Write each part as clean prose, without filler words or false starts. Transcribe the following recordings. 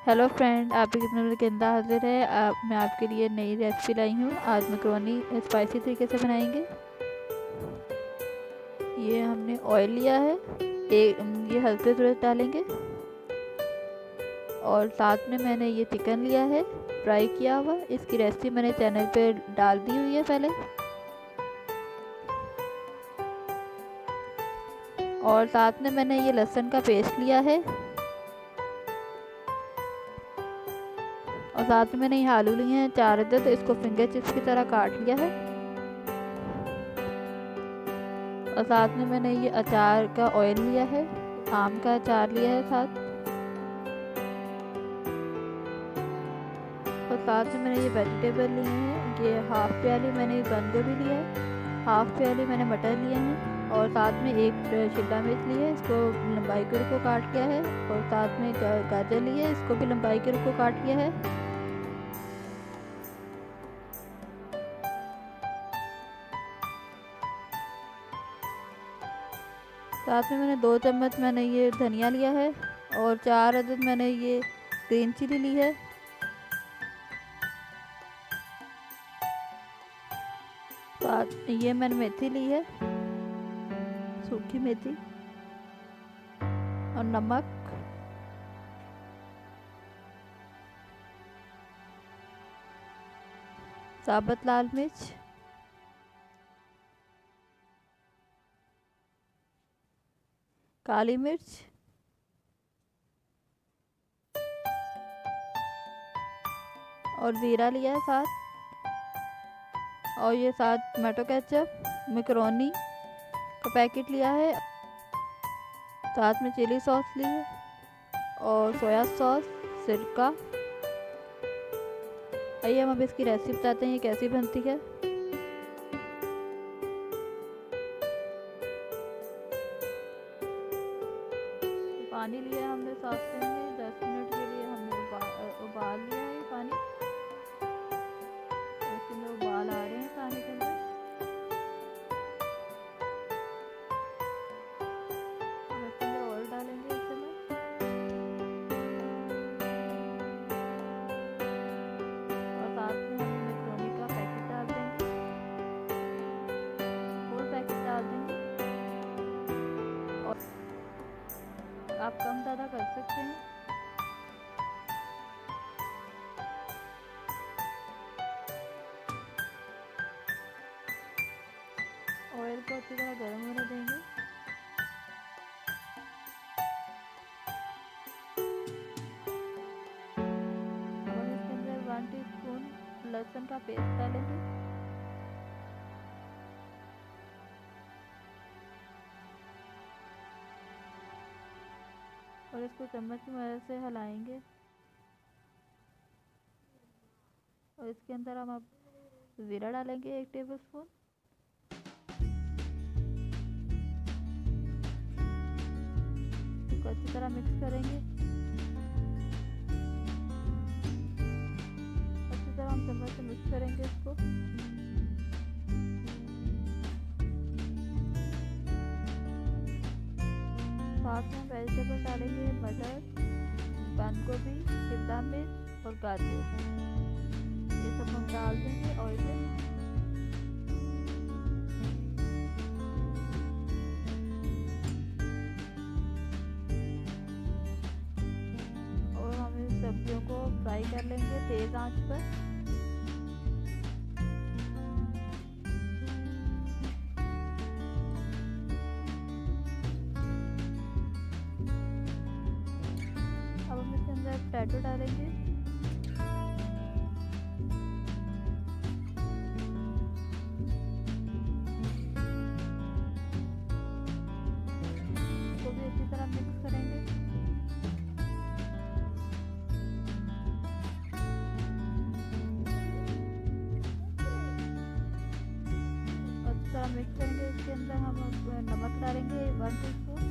Hello friend, आपके कितने बजे गेंदा हाजिर है। मैं आपके लिए नई रेसिपी लाई हूँ। आज मैक्रोनी स्पाइसी तरीके से बनाएंगे। ये हमने ऑयल लिया है, ये हल्के तुरंत डालेंगे। और साथ में मैंने ये चिकन लिया है फ्राई किया हुआ। इसकी रेसिपी मैंने चैनल पे डाल दी हुई है पहले। और साथ में मैंने ये लहसुन का पेस्ट लिया है। और साथ में मैंने ये आलू लिए हैं 4 अदद, तो इसको फिंगर चिप्स की तरह काट लिया है। और साथ में मैंने ये अचार का ऑयल लिया है, आम का अचार लिया है साथ। और साथ में मैंने ये वेजिटेबल लिए हैं। ये हाफ प्याली मैंने बंद गोभी लिया है, हाफ प्याली मैंने मटर लिए हैं। और साथ में एक शिमला मिर्च ली है, इसको लंबाई के रूप को काट लिया है। और साथ में गाजर ली है, इसको भी लंबाई के रूप को काट लिया है। साथ में मैंने 2 चम्मच मैंने ये धनिया लिया है। और 4 अदद मैंने ये ग्रीन चिली ली है। साथ ये मैंने मेथी ली है, सूखी मेथी। और नमक, साबुत लाल मिर्च, काली मिर्च, और ज़ीरा लिया है साथ। और ये साथ टमाटो केचप, मैक्रोनी का पैकेट लिया है। साथ में चिली सॉस ली है और सोया सॉस, सिरका। आइए हम अब इसकी रेसिपी बताते हैं ये कैसी बनती है। पानी लिया हमने सॉसपैन में, 10 मिनट के लिए हमने उबाल लिया है ये पानी। इसके अंदर उबाल आ रहे हैं पानी के अंदर। अब इसके अंदर ऑयल डालेंगे इस समय। और साथ में हम मैक्रोनी का पैकेट डाल देंगे, फुल पैकेट डाल देंगे। और आप कम ज़्यादा कर सकते हैं। ऑयल को अच्छी तरह गर्म होने देंगे। अब हम इसके अंदर 1 टीस्पून लहसुन का पेस्ट डालेंगे। और इसको चम्मच की मदद से हिलाएंगे। और इसके अंदर हम अब ज़ीरा डालेंगे 1 टेबलस्पून। इसको अच्छी तरह मिक्स करेंगे। अच्छी तरह हम चम्मच से मिक्स करेंगे इसको। साथ में वेजिटेबल डालेंगे, मटर, बंद गोभी, शिमला मिर्च और गाजर। ये सब हम डाल देंगे ऑयल में। और हम इन सब्जियों को फ्राई कर लेंगे तेज आंच पर। अब हम इसके अंदर पोटैटो डालेंगे। इसको भी अच्छी तरह मिक्स करेंगे। अच्छी तरह मिक्स करेंगे। इसके अंदर हम नमक डालेंगे 1 टीस्पून।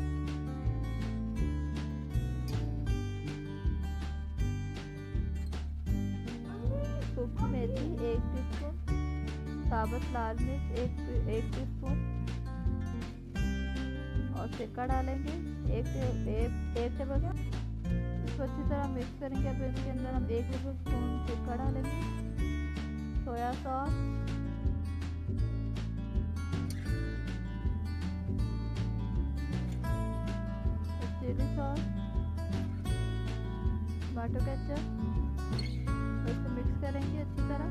सूखी मेथी 1 टीस्पून, साबुत लाल मिर्च 1 टीस्पून। और सिरका डालेंगे 1 टेबल स्पून। इसको अच्छी तरह मिक्स करेंगे। अब इसके अंदर हम 1 टेबल स्पून सिरका डालेंगे, soya sauce, chilli sauce, tomato ketchup, इसको मिक्स करेंगे अच्छी तरह।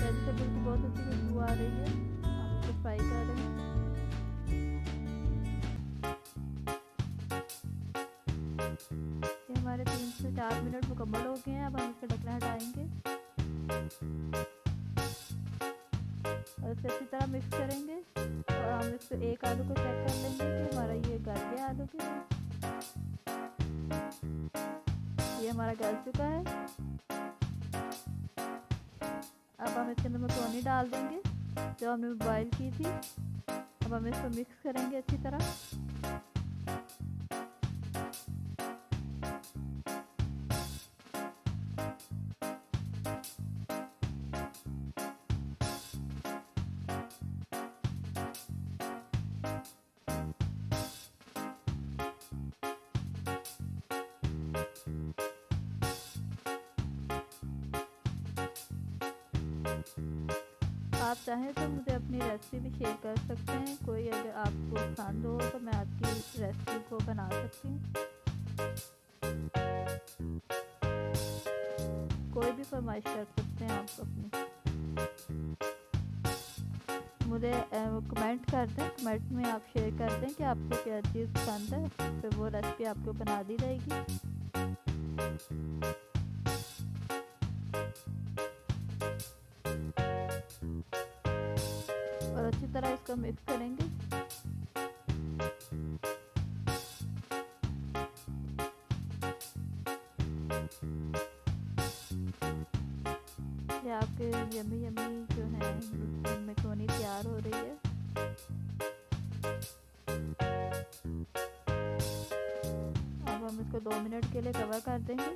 वेजिटेबल की बहुत अच्छी खुशबू आ रही है, हम इसको फ्राई कर रहे हैं। ये हमारे 3 से 4 मिनट मुकम्मल हो गए हैं। अब हम इसका ढक्कन हटाएंगे और इसे अच्छी तरह मिक्स करेंगे। और हम इसको एक आलू को चेक कर लेंगे कि हमारा ये गल गया आलू के। ये हमारा गल चुका है। अब हम इसके अंदर मैक्रोनी डाल देंगे जो हमने बॉईल की थी। अब हम इसको मिक्स करेंगे अच्छी तरह। आप चाहें तो मुझे अपनी रेसिपी भी शेयर कर सकते हैं। कोई अगर आपको पसंद हो तो मैं आपकी रेसिपी को बना सकती हूँ। कोई भी फरमाइश कर सकते हैं आप अपनी। मुझे कमेंट कर दें, कमेंट में आप शेयर कर दें कि आपको क्या चीज़ पसंद है, फिर वो रेसिपी आपको बना दी जाएगी। और अच्छी तरह इसको मिक्स करेंगे। ये आपके यम्मी यम्मी जो है मैक्रोनी तैयार हो रही है। अब हम इसको 2 मिनट के लिए कवर कर देंगे।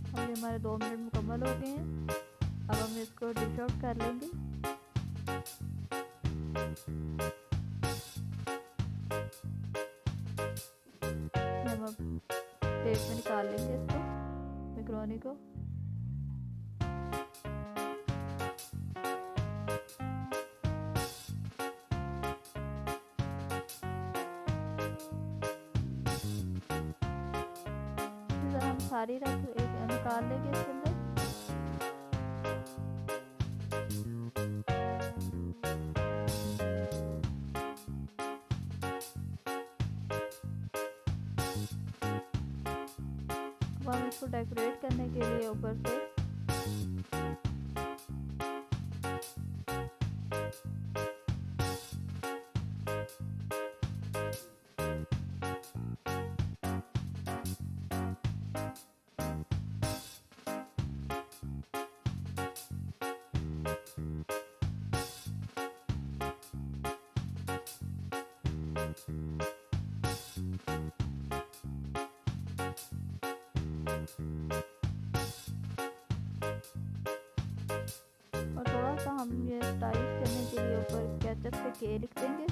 अब ये हमारे 2 मिनट मुकम्मल हो गए हैं। अब हम इसको डिश आउट कर लेंगे। हम अब प्लेट में निकाल लेंगे इसको, मैक्रोनी को। हम सारी निकाल लेंगे इसके अंदर। अब हम इसको डेकोरेट करने के लिए ऊपर से और थोड़ा सा हम ये स्टाइलिश करने के लिए ऊपर केचप से के लिख देंगे।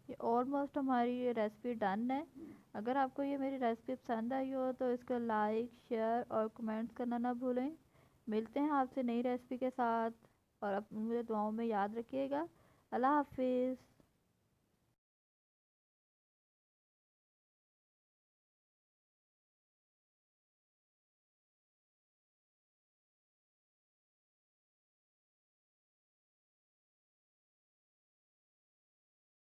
ये ऑलमोस्ट हमारी ये रेसिपी डन है। अगर आपको ये मेरी रेसिपी पसंद आई हो तो इसको लाइक, शेयर और कमेंट्स करना ना भूलें। मिलते हैं आपसे नई रेसिपी के साथ और मुझे दुआओं में याद रखिएगा। अल्लाह हाफिज़।